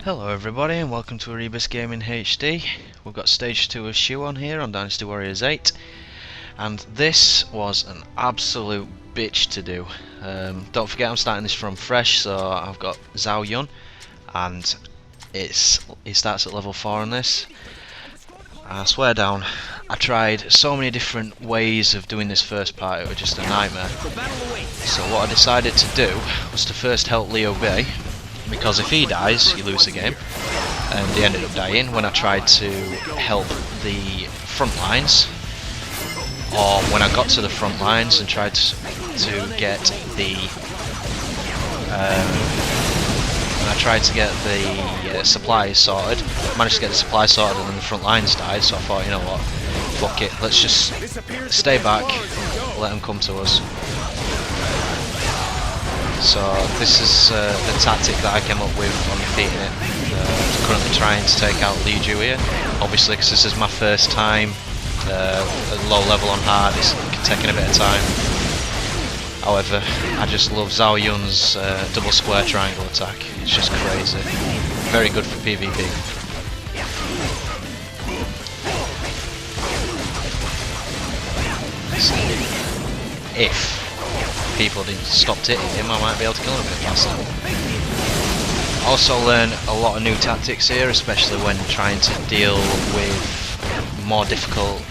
Hello everybody and welcome to ErebosGamingHD. We've got stage 2 of SHU on here on Dynasty Warriors 8, and this was an absolute bitch to do. Don't forget I'm starting this from fresh, so I've got Zhao and he starts at level 4 on this. I swear down, I tried so many different ways of doing this first part, it was just a nightmare. So what I decided to do was to first help Liu Bu, because if he dies, you lose the game, and he ended up dying when I tried to help the front lines, or when I got to the front lines and tried to get the supplies sorted. Managed to get the supplies sorted and then the front lines died, so I thought, you know what, fuck it, let's just stay back, let them come to us. So this is the tactic that I came up with on defeating it. I'm currently trying to take out Lu Bu here, obviously because this is my first time at low level on hard, it's taking a bit of time. However, I just love Zhao Yun's double square triangle attack, it's just crazy. Very good for PvP. If people didn't stop hitting him, I might be able to kill him a bit faster. Also learn a lot of new tactics here, especially when trying to deal with more difficult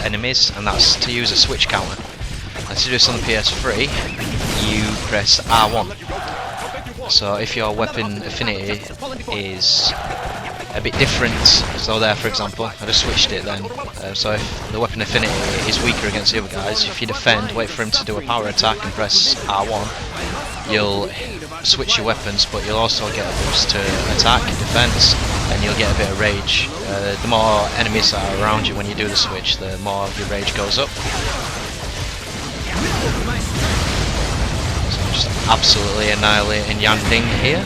enemies, and that's to use a switch counter. And to do this on the PS3, you press R1. So if your weapon affinity is a bit different, so there for example, I just switched it then, so if the weapon affinity is weaker against the other guys, if you defend, wait for him to do a power attack and press R1, you'll switch your weapons, but you'll also get a boost to attack, defense, and you'll get a bit of rage. The more enemies that are around you when you do the switch, the more your rage goes up. So I'm just absolutely annihilating Yanding here.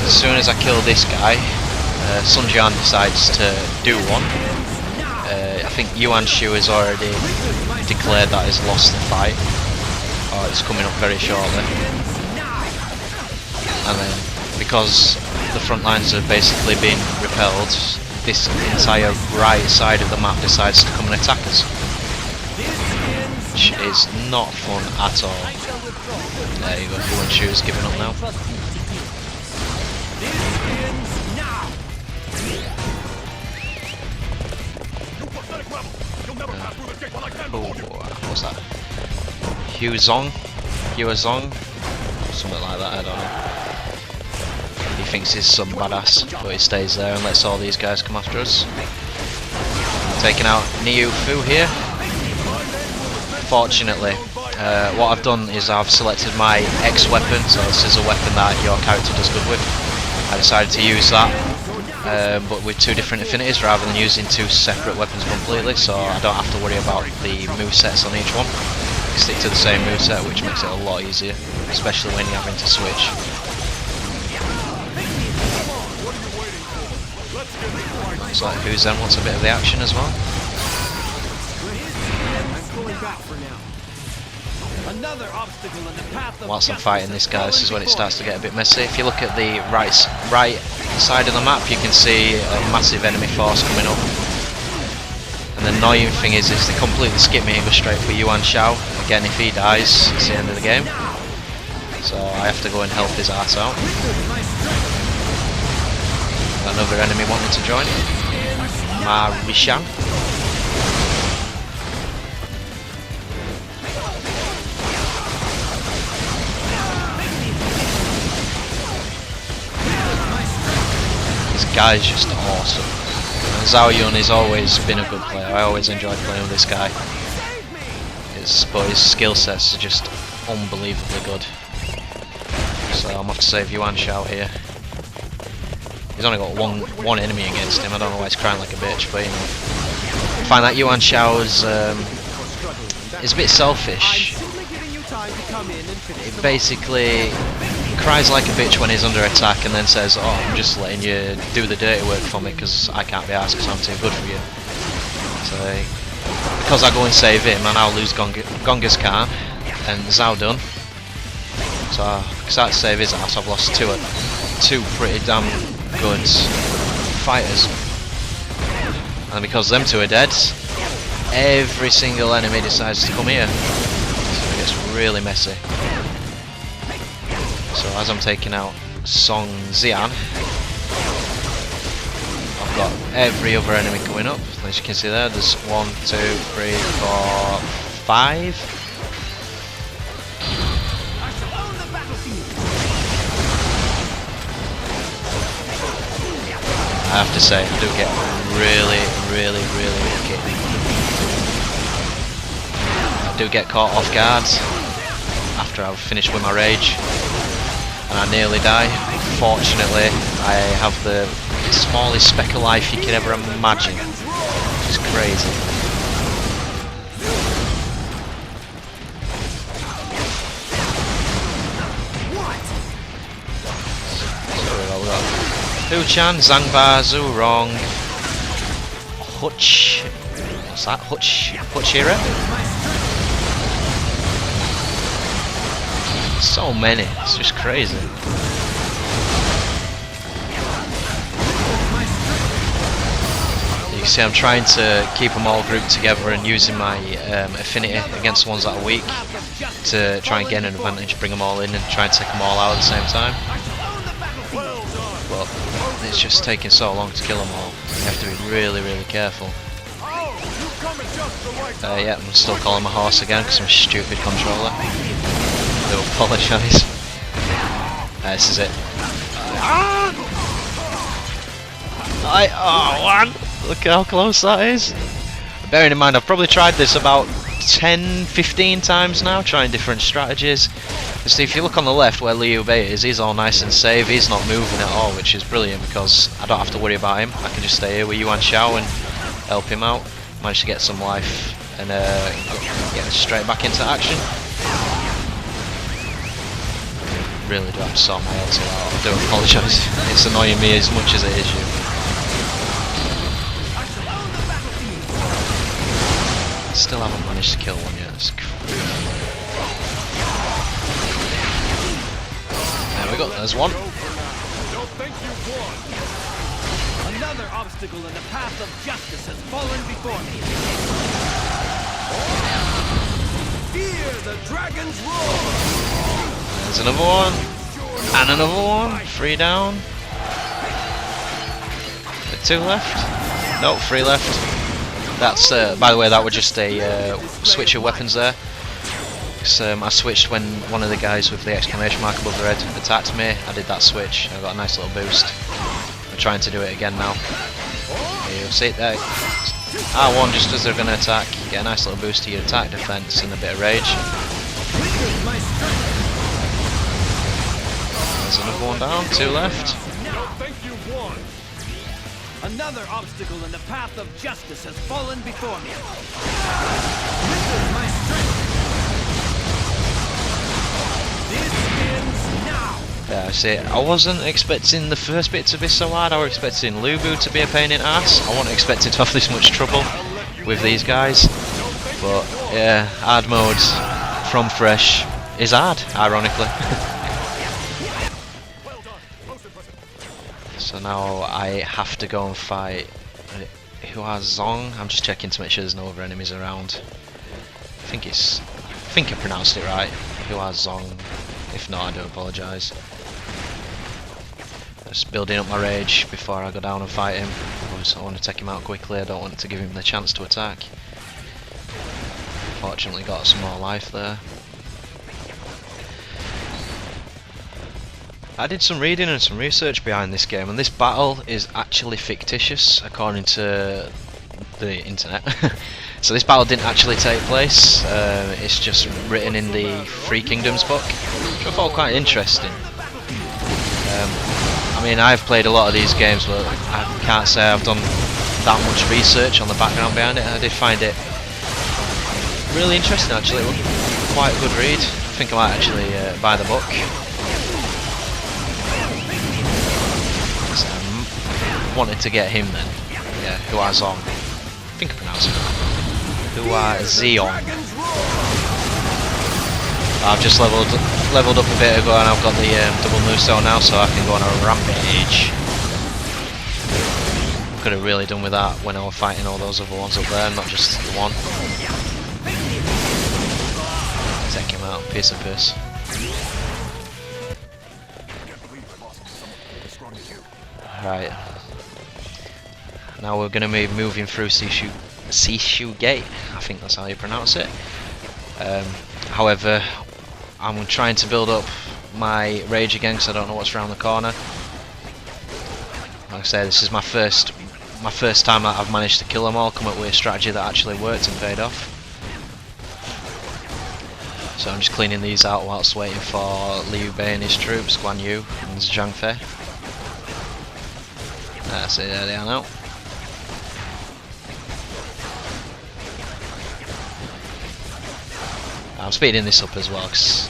As soon as I kill this guy, Sun Jian decides to do one. I think SHU has already declared that he's lost the fight, or it's coming up very shortly. And then, because the front lines have basically been repelled, this entire right side of the map decides to come and attack us, which is not fun at all. There you go, SHU is giving up now. What's that? Huazong? Something like that, I don't know. He thinks he's some badass, but he stays there and lets all these guys come after us. Taking out Niu Fu here. Fortunately, what I've done is I've selected my X weapon, so this is a weapon that your character does good with. I decided to use that, but with two different affinities rather than using two separate weapons completely, so I don't have to worry about the movesets on each one. I stick to the same moveset, which makes it a lot easier, especially when you're having to switch. Looks like Huzen wants a bit of the action as well. Whilst I'm fighting this guy, this is when it starts to get a bit messy. If you look at the right side of the map, you can see a massive enemy force coming up. And the annoying thing is they completely skip me and go straight for Zhao. Again, if he dies, it's the end of the game. So I have to go and help his ass out. Another enemy wanting to join. Marishan. Guy's just awesome. And Zhao Yun has always been a good player. I always enjoyed playing with this guy. But his skill sets are just unbelievably good. So I'm going to have to save Zhao here. He's only got one enemy against him. I don't know why he's crying like a bitch, but you know. I find that Zhao is a bit selfish. It basically cries like a bitch when he's under attack and then says, oh, I'm just letting you do the dirty work for me because I can't be arsed because I'm too good for you. So because I go and save him, I now lose Gonga's Khan and Zhao done. So I start to save his ass. I've lost two pretty damn good fighters. And because them two are dead, every single enemy decides to come here. So it gets really messy. So as I'm taking out Song Xian, I've got every other enemy coming up. As you can see there, there's 1, 2, 3, 4, 5. I have to say, I do get really lucky. I do get caught off guard after I've finished with my rage, and I nearly die. Fortunately, I have the smallest speck of life you can ever imagine, which is crazy. Hu Chan, Zhangba, Zhurong, Hutch. What's that? Hutchira? So many, it's just crazy. You can see I'm trying to keep them all grouped together and using my affinity against the ones that are weak to try and gain an advantage, bring them all in and try and take them all out at the same time. But it's just taking so long to kill them all. You have to be really careful. Yeah, I'm still calling my horse again because I'm a stupid controller. I do apologise. This is it. One! Look how close that is. Bearing in mind, I've probably tried this about 10-15 times now, trying different strategies. You see, if you look on the left where Liu Bei is, he's all nice and safe, he's not moving at all, which is brilliant because I don't have to worry about him. I can just stay here with Yuan Shao and help him out. Manage to get some life and get straight back into action. Really do have to sort my ulti out, I do apologise. It's annoying me as much as it is you. Still haven't managed to kill one yet. It's there we go, there's one. Another obstacle in the path of justice has fallen before me. Fear the dragon's roar. There's another one. And another one. 3 down. 2 left. No, 3 left. That's by the way, that was just a switch of weapons there. I switched when one of the guys with the exclamation mark above their head attacked me. I did that switch. I got a nice little boost. I'm trying to do it again now. You'll see it there. R1 just as they're going to attack. You get a nice little boost to your attack, defense, and a bit of rage. There's another one down. 2 left. Another obstacle in the path of justice has fallen before me. This ends now. Yeah, I see. I wasn't expecting the first bit to be so hard. I was expecting Lu Bu to be a pain in the ass. I wasn't expecting to have this much trouble with these guys. But yeah, hard mode from Fresh is hard, ironically. So now I have to go and fight Hua Zong. I'm just checking to make sure there's no other enemies around. I think I pronounced it right. Hua Zong. If not, I do apologise. Just building up my rage before I go down and fight him. I want to take him out quickly. I don't want to give him the chance to attack. Fortunately, got some more life there. I did some reading and some research behind this game, and this battle is actually fictitious according to the internet. So this battle didn't actually take place, it's just written in the Three Kingdoms book, which I thought quite interesting. I mean, I've played a lot of these games, but I can't say I've done that much research on the background behind it. I did find it really interesting actually, it was quite a good read. I think I might actually buy the book. wanted to get him then. Yeah, Hua Zong. I think I pronounced it right. Hua Zion. I've just leveled up a bit ago and I've got the double moveset now, so I can go on a rampage. Could have really done with that when I was fighting all those other ones up there, not just the one. Take him out, piece of piss. Right. Now we're going to be moving through SHU Gate. I think that's how you pronounce it. However, I'm trying to build up my rage again because I don't know what's around the corner. Like I say, this is my first time that I've managed to kill them all, come up with a strategy that actually worked and paid off. So I'm just cleaning these out whilst waiting for Liu Bei and his troops, Guan Yu and Zhang Fei. That's it, there they are now. I'm speeding this up as well, because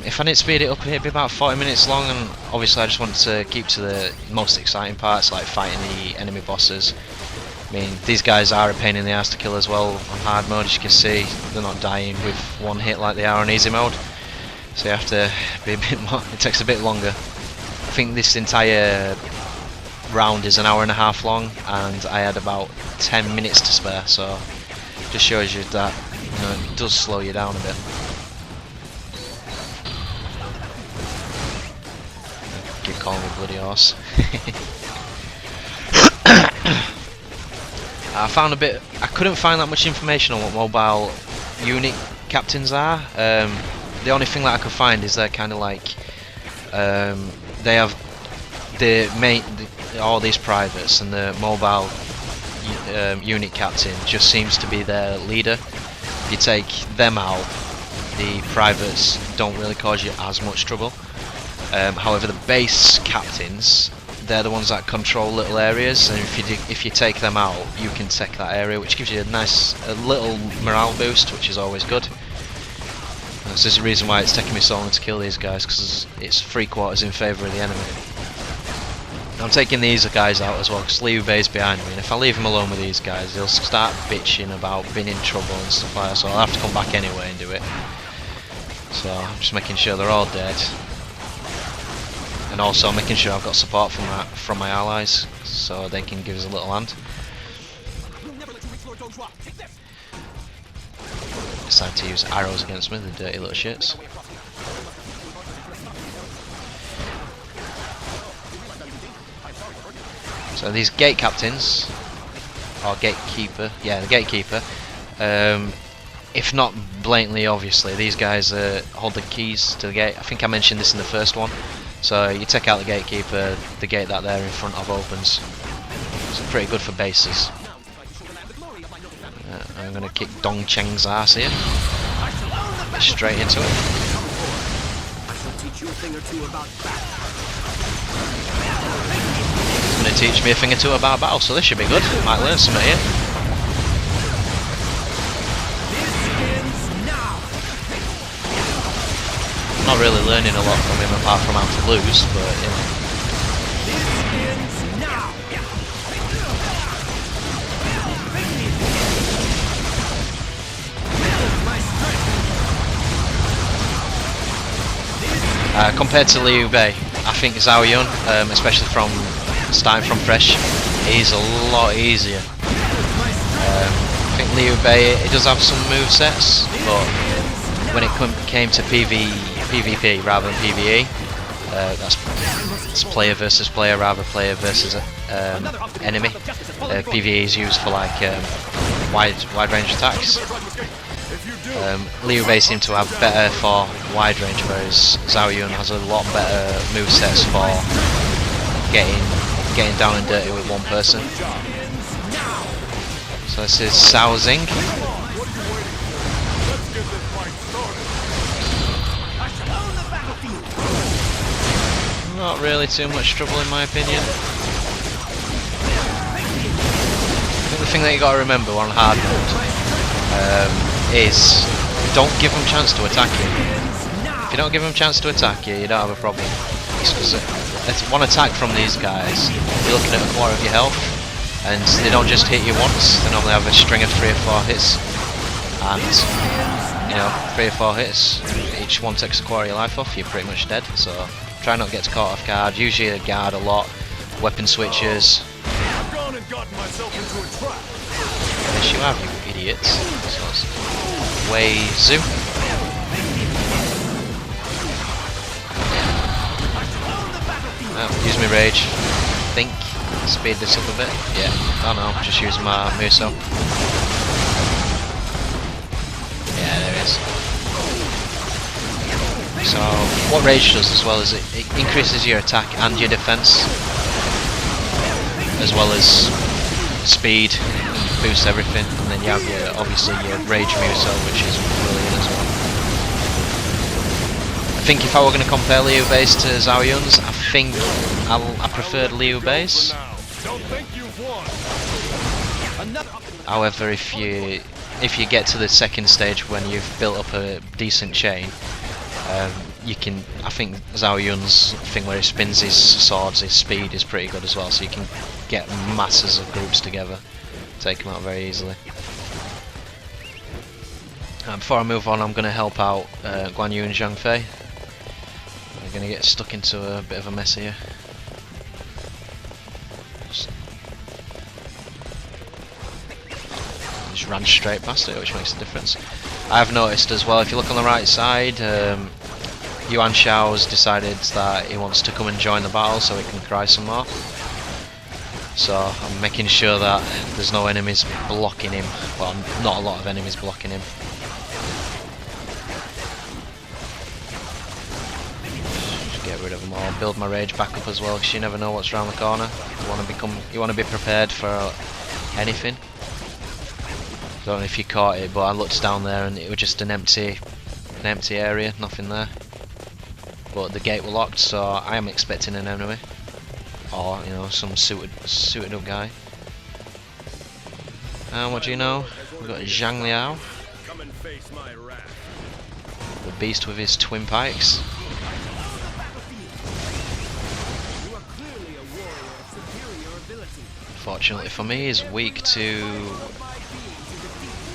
if I didn't speed it up, it'd be about 40 minutes long, and obviously I just want to keep to the most exciting parts, like fighting the enemy bosses. I mean, these guys are a pain in the ass to kill as well on hard mode, as you can see. They're not dying with one hit like they are on easy mode, so you have to be a bit more, it takes a bit longer. I think this entire round is an hour and a half long, and I had about 10 minutes to spare, so just shows you that, you know, it does slow you down a bit. Keep calling me bloody horse. I couldn't find that much information on what mobile unit captains are. The only thing that I could find is they're kind of like, they have all these privates, and the mobile unit captain just seems to be their leader. If you take them out, the privates don't really cause you as much trouble. However, the base captains, they're the ones that control little areas, and if you take them out, you can take that area, which gives you a little morale boost, which is always good. This is the reason why it's taking me so long to kill these guys, because it's 3/4 in favour of the enemy. I'm taking these guys out as well, because Liu Bei's behind me, and if I leave him alone with these guys, he'll start bitching about being in trouble and stuff like that, so I'll have to come back anyway and do it. So I'm just making sure they're all dead. And also making sure I've got support from my allies, so they can give us a little hand. Decide to use arrows against me, the dirty little shits. So these gate captains, or gatekeeper, yeah, the gatekeeper. If not blatantly, obviously, these guys hold the keys to the gate. I think I mentioned this in the first one. So you take out the gatekeeper, the gate that they're in front of opens. It's pretty good for bases. I'm going to kick Dong Cheng's ass here. Straight into it. He's going to teach me a thing or two about battle, so this should be good. Might learn something here. Not really learning a lot from him apart from how to lose, but you know. Compared to Liu Bei, I think Zhao Yun, especially starting from fresh, he's a lot easier. I think Liu Bei, it does have some movesets, but when it came to PvP rather than PvE, that's player versus player rather than player versus enemy. PvE is used for like wide range attacks. Liu Bei seemed to have better for wide range, whereas Zhao Yun has a lot better movesets for getting down and dirty with one person. So this is Zhao Zing. Not really too much trouble in my opinion. I think the thing that you got to remember on hard mode is don't give them chance to attack you. If you don't give them chance to attack you, you don't have a problem. It's because one attack from these guys, you're looking at a quarter of your health, and they don't just hit you once. They normally have a string of 3 or 4 hits, and you know, 3 or 4 hits. Each one takes a quarter of your life off. You're pretty much dead. So try not to get caught off guard. Usually a guard a lot. Weapon switches. I've gone and gotten myself into a trap. Yes, you have, you idiots. So it's way zoo. Use my rage. Think. Speed this up a bit. Yeah. I don't know. Just using my Muso. Yeah, there it is. So what rage does as well is it increases your attack and your defense, as well as speed, boosts everything, and then you have your obviously your rage Muso, which is brilliant as well. I think if I were going to compare Liu base to Zhao Yun's, I think I preferred Liu base. However, if you get to the second stage when you've built up a decent chain, you can. I think Zhao Yun's thing where he spins his swords, his speed is pretty good as well. So you can get masses of groups together, take them out very easily. Before I move on, I'm going to help out Guan Yu and Zhang Fei. We're going to get stuck into a bit of a mess here. Just ran straight past it, which makes a difference. I have noticed as well, if you look on the right side, Yuan Shao's decided that he wants to come and join the battle so he can cry some more. So I'm making sure that there's no enemies blocking him. Well, not a lot of enemies blocking him. Just get rid of them all. Build my rage back up as well, because you never know what's around the corner. You want to be prepared for anything. Don't know if you caught it, but I looked down there and it was just an empty area, nothing there. But the gate were locked, so I am expecting an enemy, or you know, some suited up guy. And what do you know? We've got Zhang Liao, the beast with his twin pikes. Fortunately for me, he's weak to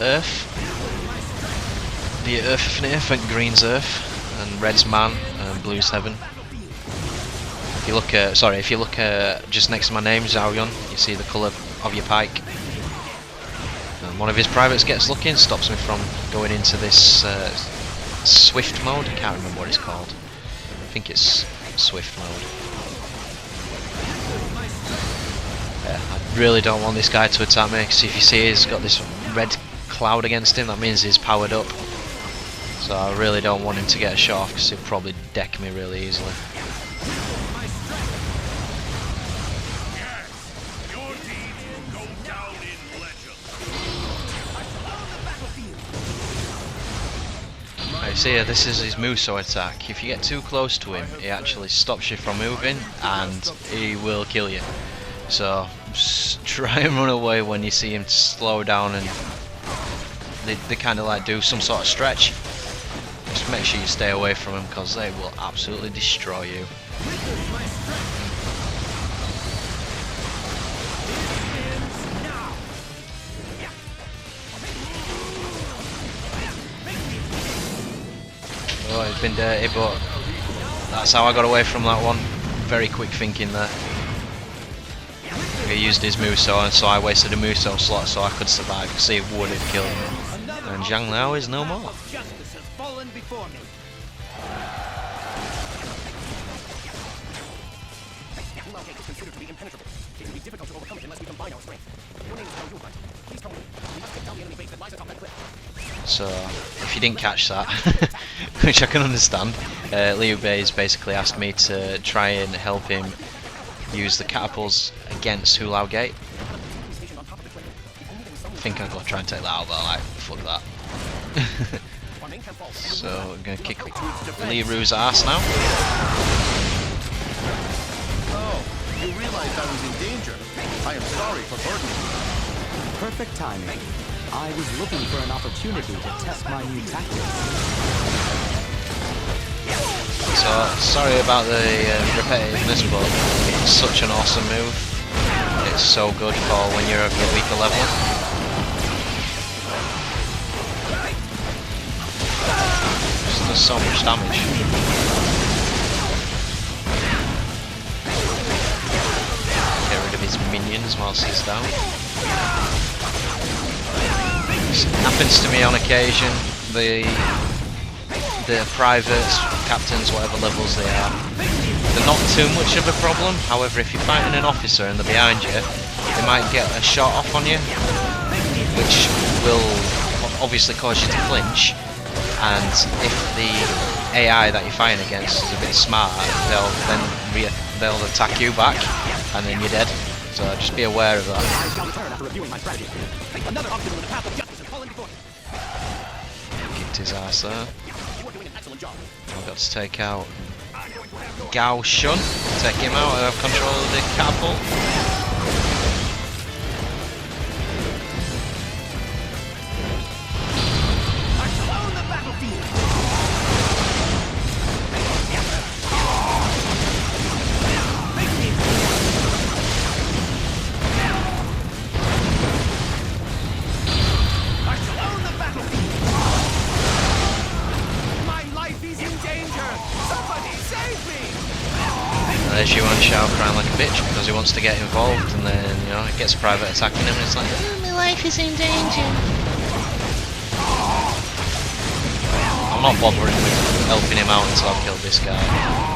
Earth. The Earth Affinity, I think green's Earth, and red's Man, and blue's Heaven. If you look just next to my name, Zhao Yun, you see the colour of your pike. And one of his privates gets lucky and stops me from going into this Swift mode. I can't remember what it's called. I think it's Swift mode. Yeah, I really don't want this guy to attack me, because if you see he's got this red cloud against him, that means he's powered up. So I really don't want him to get a shot off, because he'll probably deck me really easily. Right, so yeah, this is his Muso attack. If you get too close to him, he actually stops you from moving, and he will kill you. So just try and run away when you see him slow down, and they kind of like do some sort of stretch. Just make sure you stay away from them, because they will absolutely destroy you. Oh, he's been dirty, but that's how I got away from that one. Very quick thinking there. He used his Muso, and so I wasted a Muso slot so I could survive, because he would have killed me. And Zhang Liao is no more. So, if you didn't catch that, which I can understand, Liu Bei's basically asked me to try and help him use the catapults against Hulao Gate. I think I'm going to try and take that out, but like, fuck that. So, I'm going to kick Li Ru's ass now. Oh, you realized I was in danger. I am sorry for burdening you. Perfect timing. I was looking for an opportunity to test my new tactics. So So sorry about the repetitiveness, but it's such an awesome move. It's so good for when you're of a weaker level. Just does so much damage. Get rid of his minions whilst he's down. This happens to me on occasion. The privates, captains, whatever levels they are, they're not too much of a problem. However, if you're fighting an officer and they're behind you, they might get a shot off on you, which will obviously cause you to flinch. And if the AI that you're fighting against is a bit smart, they'll attack you back, and then you're dead. So just be aware of that. I shall return after reviewing my strategy. Another obstacle in the path of justice has fallen before you. Kicked his ass there. You are doing an excellent job. I've got to take out Gao Shun. Take him out. I have control of the catapult. I shall own the battlefield. I shall own the battlefield. My life is in danger. Somebody save me. And there's Yuan Shao crying like a bitch because he wants to get involved, and then he gets a private attacking him, and it's like, oh, my life is in danger. I'm not bothering with helping him out until I've killed this guy.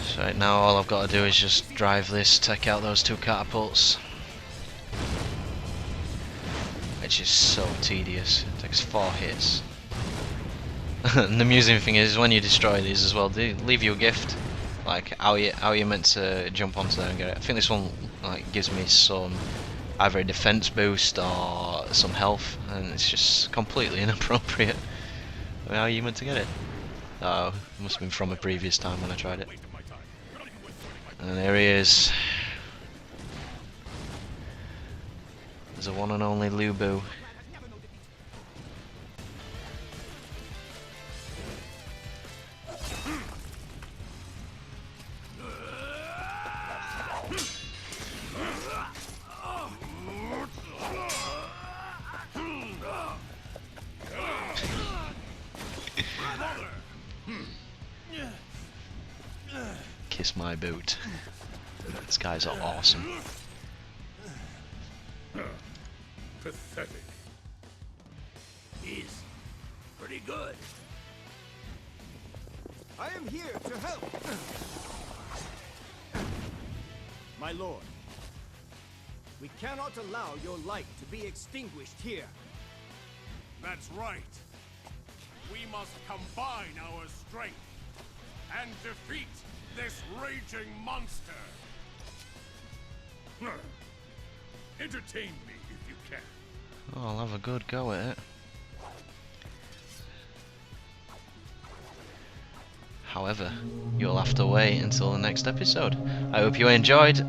So right now all I've got to do is just drive this, take out those two catapults. Which is so tedious. It takes 4 hits. And the amusing thing is when you destroy these as well, they leave you a gift. Like how you meant to jump onto there and get it. I think this one gives me some either a defense boost or some health, and it's just completely inappropriate. How are you meant to get it? Oh, it must have been from a previous time when I tried it. And there he is. There's a one and only Lu Bu. Kiss my boot. These guys are awesome. Pathetic. He's pretty good. I am here to help. My lord, we cannot allow your light to be extinguished here. That's right. We must combine our strength and defeat this raging monster. Entertain me if you can. Oh, I'll have a good go at it. However, you'll have to wait until the next episode. I hope you enjoyed.